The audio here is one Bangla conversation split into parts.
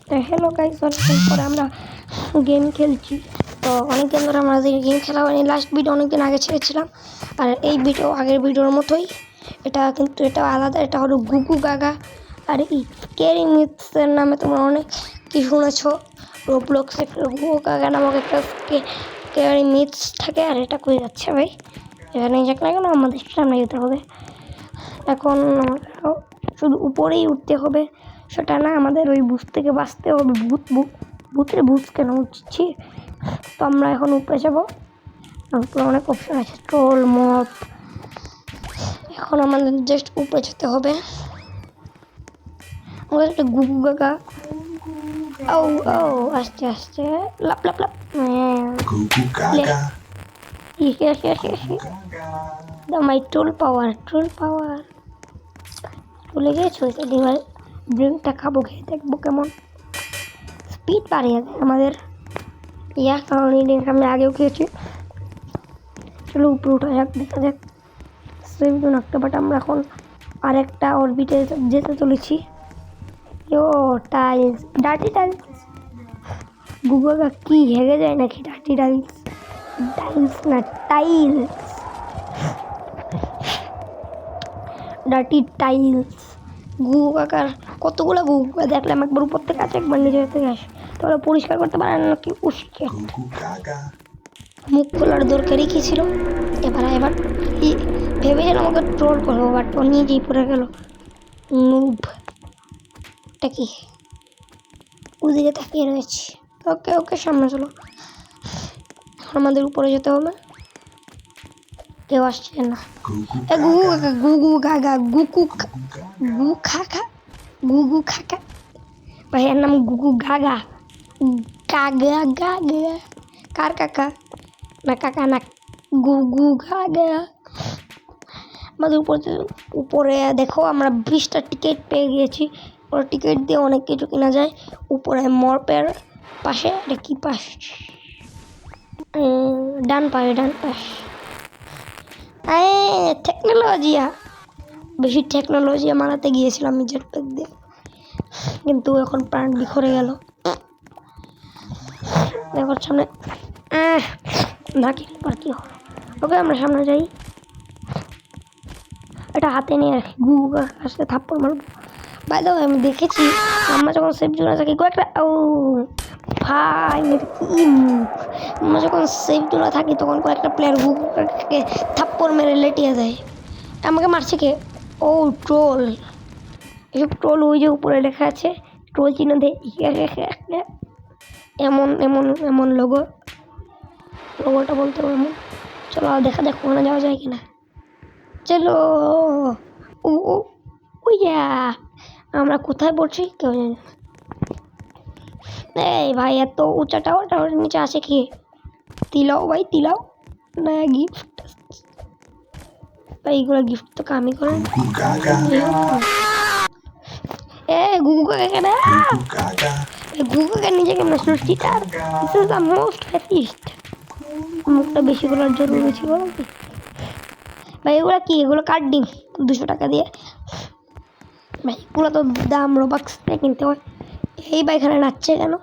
হ্যালো গাইস, অনেকদিন পরে আমরা গেম খেলছি। তো অনেকদিন ধরে আমাদের গেম খেলা হয়নি। লাস্ট ভিডিও অনেকদিন আগে ছেড়েছিলাম। আর এই ভিডিও আগের ভিডিওর মতোই, এটা আলাদা। এটা হলো গুগু গাগা। আর এই স্কেরি মিথসের নামে তোমরা অনেক কি শুনেছো। রোবলক্সে গুগু গাগা নামক একটা স্কেরি মিথস থাকে। আর এটা কই যাচ্ছে ভাই? এখানে যাক না কেন, আমাদের সামনে যেতে হবে। এখন শুধু উপরেই উঠতে হবে সেটা না, আমাদের ওই ভূত থেকে বাঁচতে হবে। ভূত কেন উঠছি? তো আমরা এখন উপরে যাবো। উপরে অনেক অপশন আছে, ট্রোল, মপ। এখন আমাদের জাস্ট উপরে যেতে হবে। আমাদের একটা গুগু গাগা। ও ও আস্তে আস্তে লাপ লাপ লাপ। মাই ট্রোল পাওয়ার চলে গিয়েছো। এবার ড্রিঙ্কটা খাবো, খেয়ে দেখবো কেমন স্পিড বাড়িয়ে দেয় আমাদের। কারণ এই ড্রিঙ্ক আমি আগেও খেয়েছি। চলো উপরে উঠা যাক, দেখা যাক সেভ জোন একটা। বাট আমরা এখন আরেকটা অরবিটে যেতে চলেছি। Tiles, dirty tiles. গুগলটা কি হেগে যায় নাকি? ডার্টি টাইলস না, টাইলস, ডার্টি টাইলস। গুগু কাকার কতগুলো গুগু দেখলাম, একবার উপর থেকে আছে, একবার নিজের থেকে আসে। তাহলে পরিষ্কার করতে পারেন নাকি? মুখ খোলার দরকারই কি ছিল? এবার ভেবেছিলাম আমাকে ট্রোল করবো, বাট ও নিজেই পড়ে গেল। নুব এটা কি? ওদিকে তাকিয়ে রয়েছে। ওকে সামনে চলো। আমাদের উপরে যেতে হবে। কেউ আসছে না। গুগু গাগা, গুগু খাকা। ভাইয়ের নাম গুগু গাগা। গাগা গাগা। কার কাকা? না কাকা না, গুগু গাগা। আমাদের উপরে দেখো, আমরা 20টা টিকিট পেয়ে গিয়েছি। ওরা টিকিট দিয়ে অনেক কিছু কেনা যায়। উপরে মরপের পাশে, এটা কি পাশ? ডান পাশ। টেকনোলজিয়া, বেশি টেকনোলজিয়া মারাতে গিয়েছিলাম নিজের পেট দিয়ে, কিন্তু এখন প্রাণ বিখরে গেল। দেখো সামনে নাকি কি হলো? ওকে আমরা সামনে যাই। এটা হাতে নিয়ে রাখি, গুগু আসতে থাপ্পড় মারব। বাইরে আমি দেখেছি আমরা যখন সেফ জোনে থাকি কয়েকটা, ও ভাই কি মুখ! আমরা যখন সেফ জোনে থাকি তখন কয়েকটা প্লেয়ার গুগুকে থাপ্পড় মেরে লেটিয়ে দেয়। আমাকে মারছে কে? ও ট্রোল। এসব ট্রোল ওই যে উপরে লেখা আছে ট্রোল চিহ্ন দে। এমন লোগোটা বলতে এমন। চলো দেখা যাক ওখানে যাওয়া যায় কিনা। চলো। আমরা কোথায় পড়ছি কেউ জানি না। এই ভাই, এত উঁচা টাওয়ার নিচে আসে কি? তিলাও ভাই, তিলাও না গিফট। এইগুলো গিফট তো কামই করেন। গুগু কাকা না, গুগু কাকা নিজেকে সৃষ্টিটার মোস্ট ফ্যাটিস্ট। মুখটা বেশি করার জন্য বেশি বলো কি ভাই? এগুলো কি? এগুলো কার ডিম? 200 টাকা দিয়ে ভাই, এগুলো তো দাম রোবাক্স দিয়ে কিনতে হয়। এই ভাই এখানে নাচছে কেন?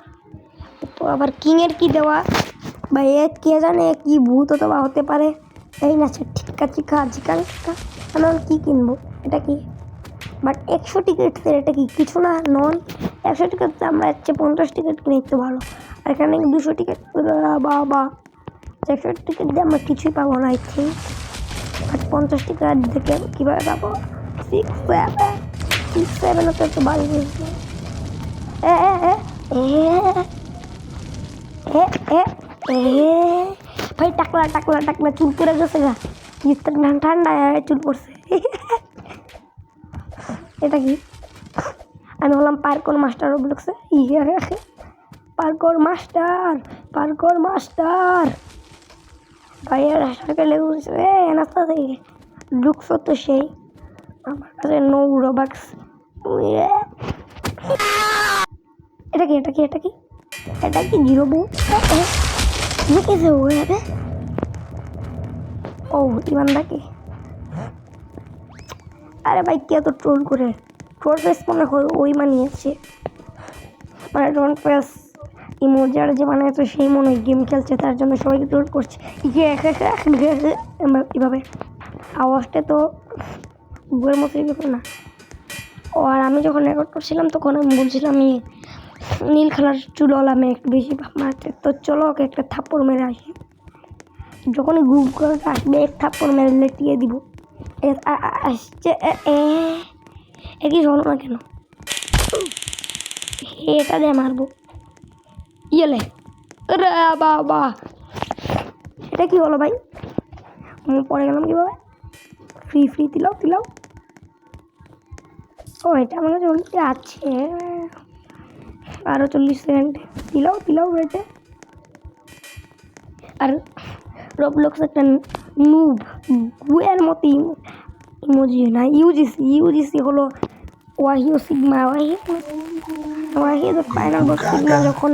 আবার কিংয়ের কি দেওয়া ভাই? কে জানে কি ভূত অথবা হতে পারে। এই নাচে ঠিকা চিকা চিকা চিকা। আমি কি কিনবো? এটা কি? বাট 100 টিকিট, এটা কি কিছু না? 100 টিকিট আমরা 50 টিকিট কিনে একটু ভালো। আর এখানে 200 টিকিট, বাবা 100 টিকিট দিয়ে আমরা কিছুই পাবো না। আই থিঙ্ক 50 টিকিট দেখে কীভাবে পাবো? 6-7 তো একটু বাড়ি বলছে। ভাই টাকলা চুল পড়ে গেছে গা। ঠান্ডা চুল পড়ছে। এটা কি? আমি হলাম পার্কর মাস্টার রোবলক্সে। পার্কর মাস্টার ভাইয়ের সাইকেলে উঠছে। নাস্তা থেকে লুকস তো সেই। আমার কাছে নো রোবাক্স। এটা কি? এটা কি জিরো বু? कैसे हो गया रे? ও ইমানদা কি? আরে ভাই কে তো ট্রোল করে? ট্রোল ফেস মনে হয় ওই মানিয়েছে। মানে ডোন্ট প্রেস ইমোজার যে বানায় সেই মনে হয় গেম খেলছে, তার জন্য সবাইকে ট্রোল করছে এভাবে। আওয়াজটা তো গুয়ের মতোই ব্যাপার না। আর আমি যখন রেকর্ড করছিলাম তখন আমি বলছিলাম আমি নীল খেলার চুলওয়ালা মেয়ে একটু বেশি মারতে, তো চলো ওকে একটা থাপ্পড় মেরে আসি। যখনই গুগল আসবে এক থাপ্পড় মেরে লেটিয়ে দিব। আসছে একই হলো না কেন, এটা দিয়ে মারবো। ইয়েলে রে বাবা, এটা কি হলো ভাই? পরে গেলাম কিভাবে? ফ্রি দিলাও। ও এটা আমার কাছে আছে, আরো 40 সেকেন্ড দিলাও বেটে। আর রবলক্স একটা নুব গুয়ের মতো ইমোজি না, ইউজিসি হলো ওয়াহিও সিগমা, ওয়াহিও ফাইনাল বস সিগমা যখন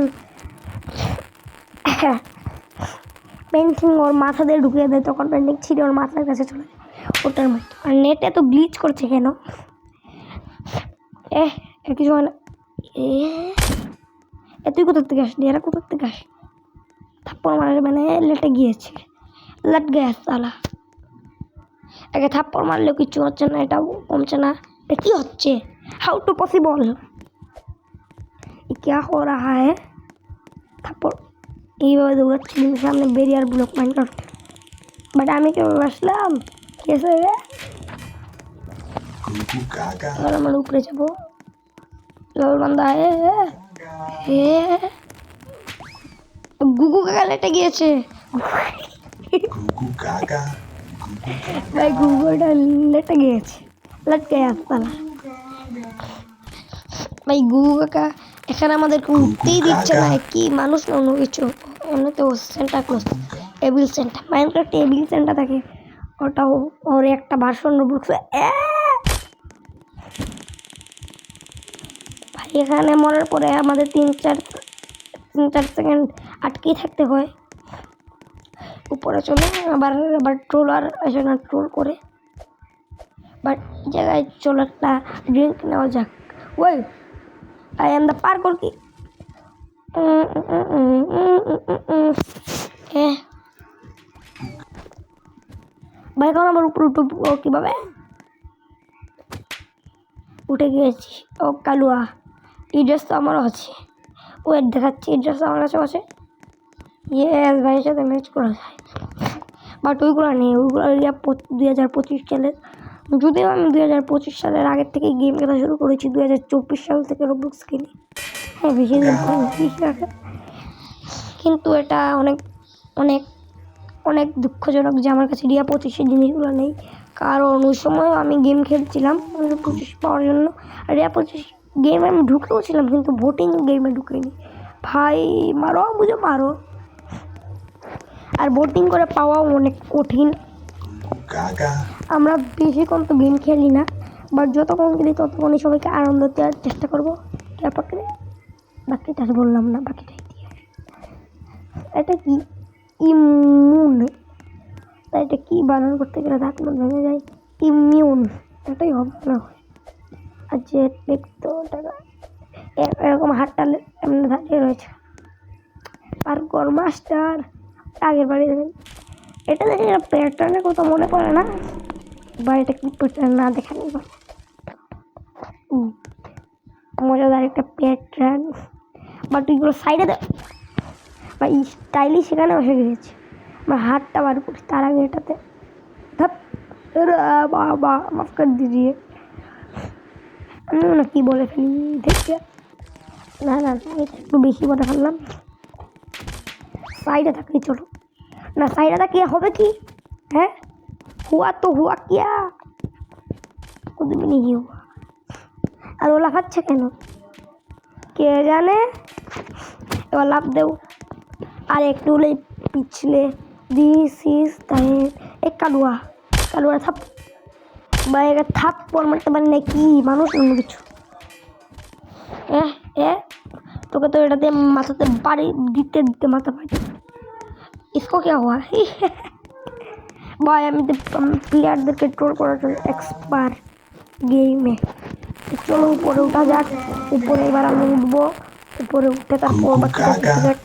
পেন্টিং ওর মাথা দিয়ে ঢুকিয়ে দেয় তখন পেন্টিং ছিঁড়ে ওর মাথার কাছে চলে যায়, ওটার মতো। আর নেট এত গ্লিচ করছে কেন? কিছু হয় না। তুই কোথার থেকে আসলি? এরা কোথার থেকে আসি? থাপ্পড় মারে মানে লেটে গিয়েছে, লেট গেছে সালা। একে থাপ্পড় মারলেও কিচ্ছু হচ্ছে না, এটাও কমছে না। এটা কি হচ্ছে? How to possible? क्या हो रहा है? থাপ্পড় এইভাবে দৌড়াচ্ছি সামনে বেরিয়ার ব্লক মাইনক্রাফট, বাট আমি কেউ আসলাম কেসে এবার আমার উপরে যাবো। লাল বান্দা গুগু কাকা লেটে গিয়েছে ভাই, গুগুটা লেটে গিয়েছে, লটকে আসতালা ভাই। গুগু কাকা এখানে আমাদেরকে উঠতেই দিচ্ছে না, কি মানুষ না অন্য কিছু। এমনিতে ও সেন্টা close table centre, Minecraft table centre থাকে, ওটাও ওর একটা ভার্সন রবলক্সে। ভাই এখানে মরার পরে আমাদের 3-4 সেকেন্ড আটকেই থাকতে হয়। উপরে চলে আবার ট্রোলার এসে না ট্রোল করে, বাট জায়গায় চলো একটা ড্রিঙ্ক নেওয়া যাক। ওই আই এম দ্য পার্কর কি ভাই, এখন আমার উপরে উঠবো কীভাবে? উঠে গিয়েছি। ও কালুয়া, এই ড্রেস তো আমারও আছে। ওয়েট দেখাচ্ছি, এই ড্রেস আমার কাছেও আছে। ইয়েস ভাইয়ের সাথে ম্যাচ করা যায়, বাট ওইগুলো নেই। ওইগুলো 2025 সালের, যদিও আমি 2025 সালের আগের থেকে গেম খেলা শুরু করেছি। 2024 সাল থেকে রবলক্স খেলি। হ্যাঁ বেশি দিন রাখে, কিন্তু এটা অনেক অনেক অনেক দুঃখজনক যে আমার কাছে 2025 জিনিসগুলো নেই, কারণ ওই সময় আমি গেম খেলছিলাম 2025 পাওয়ার জন্য। আর 2025 গেমে আমি ঢুকেও ছিলাম, কিন্তু ভোটিং গেমে ঢুকিনি। ভাই মারো বুঝে মারো, আর ভোটিং করে পাওয়াও অনেক কঠিন। আমরা বেশিক্ষণ তো গেম খেলি না, বাট যতক্ষণ খেলি ততক্ষণই সবাইকে আনন্দ দেওয়ার চেষ্টা করবো। বাকিটা বললাম না, বাকিটাই দিয়ে। এটা কি ইমিউন? তাই এটা কি বানান করতে গেলে দাঁত মত ভেঙে যায়। ইমিউন এটাই হবে না হয়। আর যে দেখতো এরকম হাতটা এমনি দাঁড়িয়ে রয়েছে। পার্কর মাস্টার আগের বাড়ি দেখেন, এটা দেখে প্যাটার্নের কথা মনে পড়ে না, বা এটা কি প্যাটার্ন না দেখে নি মজাদার একটা প্যাটার্ন। বাট ওইগুলো সাইডে দেয় বা স্টাইলি সেখানে বসে গিয়েছে। আমার হাতটা বার করি তার আগে এটাতে ধপ বাবা মাফ করে দিজিয়ে। আমি না কি বলে ফেলি দেখতে, না একটু বেশি বলে ফেললাম। সাইডে থাকলে চলো না, সাইডে থাকলে হবে কি? হ্যাঁ হুয়া তো হুয়া কিয়া কুछ भी नहीं हुआ। আর ও লাফাচ্ছে কেন কে জানে? এবার লাফ দেও, আর একটু হলে পিছলে। দিস ইজ এক কালুয়া থাপ বা একে থাপ পর মারতে পারে না কি মানুষ অন্য কিছু। তোকে তো এটাতে মাথাতে বাড়ি দিতে মাথা পাই। इसको क्या हुआ? ভাই আমি প্লেয়ারদেরকে ট্রোল করার জন্য এক্সপার্ট গেমে। চলো উপরে উঠা যাক। উপরে এবার আমি উঠবো, উপরে উঠে তারপর বাকিটা দেখে যাক।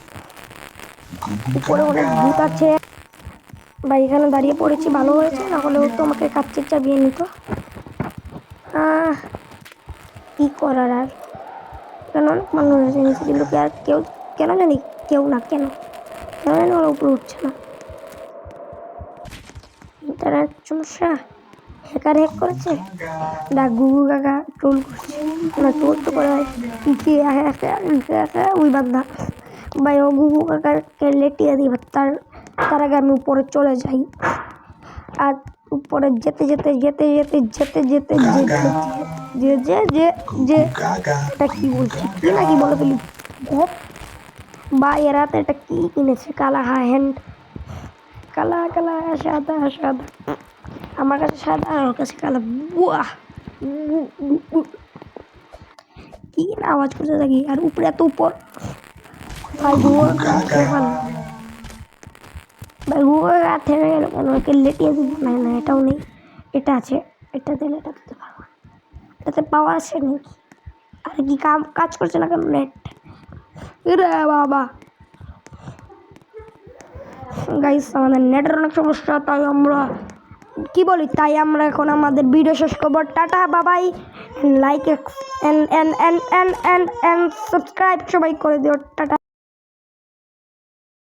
উপরে অনেক ভূত আছে ভাই, এখানে দাঁড়িয়ে পড়েছি ভালো হয়েছে, না হলেও তো আমাকে কাচ্চের চাবিয়ে নিত। কি করার আর, কেন অনেক মানুষ এসেছে কিন্তু কি আর কেউ, কেন জানি কেউ না, কেন কেন জানি ওরা উপরে উঠছে না। ইন্টারনেট সমস্যা, হ্যাকার হ্যাক করেছে, না গুগু কাকা ট্রোল করছে, না ট্রোল তো করে ওই বান্দা ভাই, ও গুগু কাকাকে লেটিয়ে দিই তার আগে আমি উপরে চলে যাই। আর উপরে যেতে যেতে যেতে যেতে যেতে যেতে যেতে যে যে যে যে এটা কি বলছি, কি না কি বলে ফেলি বা এরা তো এটা কি কিনেছে, কালা হ্যান্ড, কালা কালা সাদা সাদা, আমার কাছে সাদা আর ওর কাছে কালা। বুয়া কি না আওয়াজ করতে থাকি, আর উপরে এত উপর ভাই গুগল ভাই গুগল থেমে গেল কেন, ওকে লেটিয়ে দিব না, না এটাও নেই, এটা আছে, এটা দিলে এটা দিতে পারবো, এটাতে পাওয়ার আছে নাকি, আর কি কাজ করছে না কেন নেট রে বাবা। গাইস আমাদের নেটের অনেক সমস্যা, তাই আমরা কি বলি, তাই আমরা এখন আমাদের ভিডিও শেষ করবো। টাটা বাবাই, লাইক এন্ড সাবস্ক্রাইব সবাই করে দিও, টাটা।